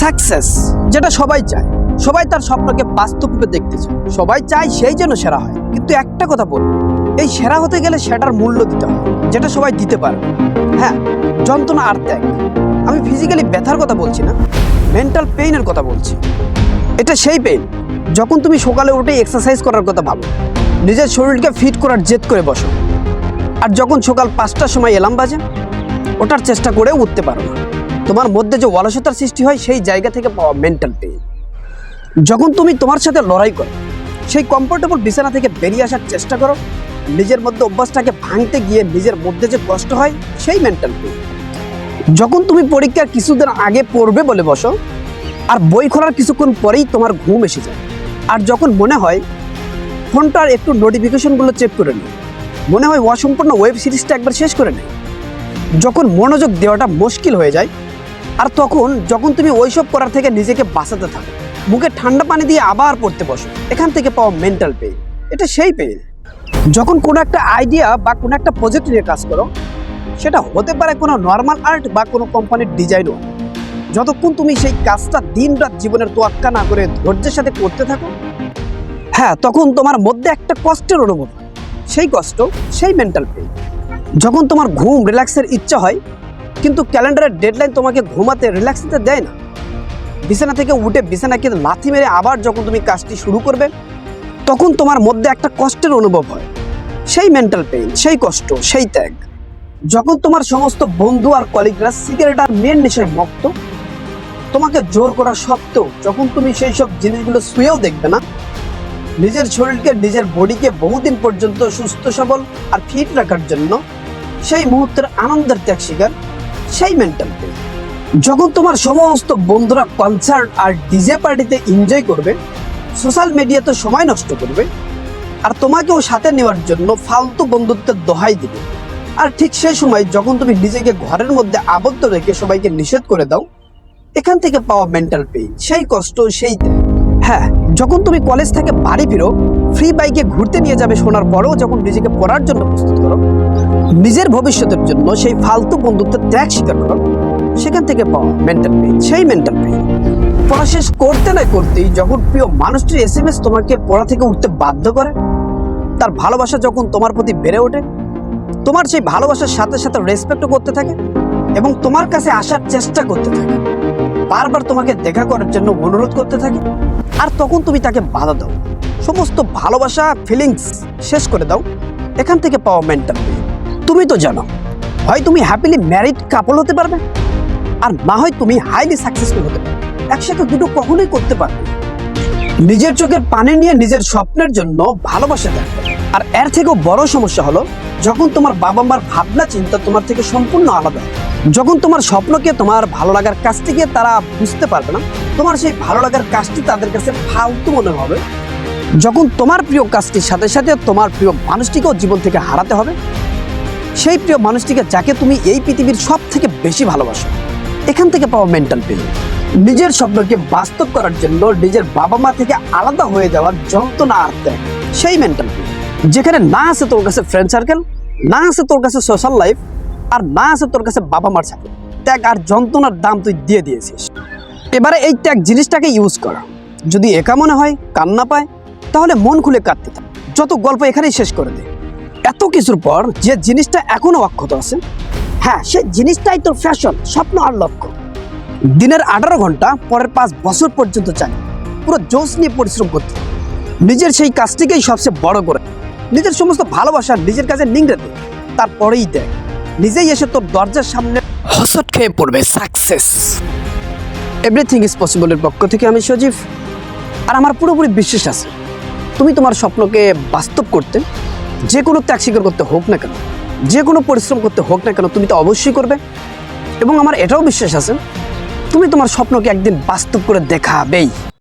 Success যেটা সবাই চায়, সবাই তার স্বপ্নকে বাস্তব রূপে দেখতে চায়, সবাই চায় সেই যেন সেরা হয়। কিন্তু একটা কথা বলবো, এই সেরা হতে গেলে সেটার মূল্য দিতে হয়, যেটা সবাই দিতে পারে। হ্যাঁ, যন্ত্রণা আর ত্যাগ। আমি ফিজিক্যালি ব্যথার কথা বলছি না, মেন্টাল পেইনের কথা বলছি। এটা সেই পেইন যখন তুমি সকালে উঠে এক্সারসাইজ করার কথা ভাবো, নিজের শরীরকে ফিট করার জেদ করে বসো, আর যখন সকাল 5টার সময় অ্যালার্ম বাজে ওঠার চেষ্টা করেও উঠতে পারো না। তোমার মধ্যে যে অলসতার সৃষ্টি হয় সেই জায়গা থেকে পাওয়া মেন্টাল পেইন। যখন তুমি তোমার সাথে লড়াই করো, সেই কমফোর্টেবল বিছানা থেকে বেরিয়ে আসার চেষ্টা করো, নিজের মধ্যে অভ্যাসটাকে ভাঙতে গিয়ে নিজের মধ্যে যে কষ্ট হয় সেই মেন্টাল পেইন। যখন তুমি পরীক্ষার কিছুদিন আগে পড়বে বলে বসো, আর বই খোলার কিছুক্ষণ পরেই তোমার ঘুম এসে যায়, আর যখন মনে হয় ফোনটার একটু নোটিফিকেশনগুলো চেক করে নিই, মনে হয় অসম্পূর্ণ ওয়েব সিরিজটা একবার শেষ করে নেই, যখন মনোযোগ দেওয়াটা মুশকিল হয়ে যায়, আর যখন তুমি ওইসব করার থেকে নিজেকে বাঁচাতে থাকো, মুখে ঠান্ডা পানি দিয়ে আবার পড়তে বসো, এখান থেকে পাওয়া মেন্টাল পেইন। এটা সেই পেইন যখন কোনো একটা আইডিয়া বা কোনো একটা প্রজেক্ট নিয়ে কাজ করো, সেটা হতে পারে কোনো নর্মাল আর্ট বা কোনো কোম্পানির ডিজাইনও, যতক্ষণ তুমি সেই কাজটা দিন রাত জীবনের তোয়াক্কা না করে ধৈর্যের সাথে করতে থাকো, হ্যাঁ, তখন তোমার মধ্যে একটা কষ্টের অনুভব, সেই কষ্ট সেই মেন্টাল পেইন। যখন তোমার ঘুম রিল্যাক্সের ইচ্ছা হয়, কিন্তু ক্যালেন্ডারের ডেডলাইন তোমাকে ঘুমাতে রিল্যাক্স দিতে দেয় না, বিছানা থেকে উঠে বিছানাকে লাথি মেরে আবার যখন তুমি কাজটি শুরু করবে, তখন তোমার মধ্যে একটা কষ্টের অনুভব হয়, সেই মেন্টাল পেইন, সেই কষ্ট, সেই ত্যাগ। যখন তোমার সমস্ত বন্ধু আর কলিগরা সিগারেট আর মেন নেশায় মত্ত, তোমাকে জোর করা সত্ত্বেও যখন তুমি সেই সব জিনিসগুলো শুয়েও দেখবে না, নিজের শরীরকে, নিজের বডিকে বহুদিন পর্যন্ত সুস্থ সবল আর ফিট রাখার জন্য সেই মুহূর্তের আনন্দের ত্যাগ শিকার, সেই মেন্টাল পেইন। যখন তোমার সমস্ত বন্ধুরা কনসার্ট আর ডিজে পার্টিতে এনজয় করবে, সোশ্যাল মিডিয়াতে সময় নষ্ট করবে, আর তোমাকেও সাথে নেওয়ার জন্য ফালতু বন্ধুত্বের দোহাই দিবে, আর ঠিক সেই সময় যখন তুমি নিজেকে ঘরের মধ্যে আবদ্ধ রেখে সবাইকে নিষেধ করে দাও, এখান থেকে পাওয়া মেন্টাল পেইন, সেই কষ্ট, সেই ত্যাগ। হ্যাঁ, যখন তুমি কলেজ থেকে বাড়ি ফিরো, ফ্রি বাইকে ঘুরতে নিয়ে যাবে শোনার পরেও যখন নিজেকে পড়ার জন্য প্রস্তুত করো, নিজের ভবিষ্যতের জন্য সেই ফালতু বন্ধুত্বের ত্যাগ স্বীকার করো, সেখান থেকে পাওয়া মেন্টাল পেইন, সেই মেন্টাল পেইন। পড়া শেষ করতে না করতেই যখন প্রিয় মানুষটির SMS তোমাকে পড়া থেকে উঠতে বাধ্য করে, তার ভালোবাসা যখন তোমার প্রতি বেড়ে ওঠে, তোমার সেই ভালোবাসার সাথে সাথে রেসপেক্টও করতে থাকে এবং তোমার কাছে আসার চেষ্টা করতে থাকে, বারবার তোমাকে দেখা করার জন্য অনুরোধ করতে থাকে, আর তখন তুমি তাকে বাধা দাও, সমস্ত ভালোবাসা ফিলিংস শেষ করে দাও, এখান থেকে পাওয়া মেন্টাল পেইন। তুমি তো জানো, হয় তুমি হ্যাপিলি ম্যারিড কাপল হতে পারবে, আর না হয় তুমি হাইলি সাকসেসফুল হতে পারবে। একসাথে দুটো কখনোই করতে পারবে না। নিজের চোখের পানি নিয়ে নিজের স্বপ্নের জন্য ভালোবাসা দেয়। আর এর থেকেও বড় সমস্যা হলো যখন তোমার বাবা মার ভাবনা চিন্তা তোমার থেকে সম্পূর্ণ আলাদা, যখন তোমার স্বপ্নকে, তোমার ভালো লাগার কাজটিকে তারা বুঝতে পারবে না, তোমার সেই ভালো লাগার কাজটি তাদের কাছে ফালতু মনে হবে, যখন তোমার প্রিয় কাজটির সাথে সাথে তোমার প্রিয় মানুষটিকেও জীবন থেকে হারাতে হবে, সেই প্রিয় মানুষটিকে যাকে তুমি এই পৃথিবীর সব থেকে বেশি ভালোবাসো, এখান থেকে পাওয়া মেন্টাল পেইন। নিজের স্বপ্নকে বাস্তব করার জন্য নিজের বাবা মা থেকে আলাদা হয়ে যাওয়ার যন্ত্রণা আর ত্যাগ, সেই মেন্টাল পেইন। যেখানে না আছে তোর কাছে ফ্রেন্ড সার্কেল, না আছে তোর কাছে সোশ্যাল লাইফ, আর না আছে তোর কাছে বাবা মার সাথে, ত্যাগ আর যন্ত্রণার দাম তুই দিয়ে দিয়েছিস। এবারে এই ত্যাগ জিনিসটাকে ইউজ করা। যদি একা মনে হয়, কান্না পায়, তাহলে মন খুলে কাঁদতে থাক, যত গল্প এখানেই শেষ করে দে। এত কিছুর পর যে জিনিসটা এখনো অক্ষত আছে, হ্যাঁ, সেই জিনিসটাই তোর ফ্যাশন, স্বপ্ন আর লক্ষ্য। দিনের 18 ঘন্টা পরের 5 বছর পর্যন্ত চাই পুরো জোশ নিয়ে পরিশ্রম করতে, নিজের সেই কাজটিকেই সবচেয়ে বড় করে, নিজের সমস্ত ভালোবাসা নিজের কাছে নিংড়ে দে, তারপরেই দেখ নিজেই এসে তোর দরজার সামনে হসট খেয়ে পড়বে সাকসেস। এভরিথিং ইজ পসিবলের পক্ষ থেকে আমি সজীব, আর আমার পুরোপুরি বিশ্বাস আছে তুমি তোমার স্বপ্নকে বাস্তব করতে যে কোনো ত্যাগ স্বীকার করতে হোক না কেন, যে কোনো পরিশ্রম করতে হোক না কেন, তুমি তো অবশ্যই করবে। এবং আমার এটাও বিশ্বাস আছে তুমি তোমার স্বপ্নকে একদিন বাস্তব করে দেখাবেই।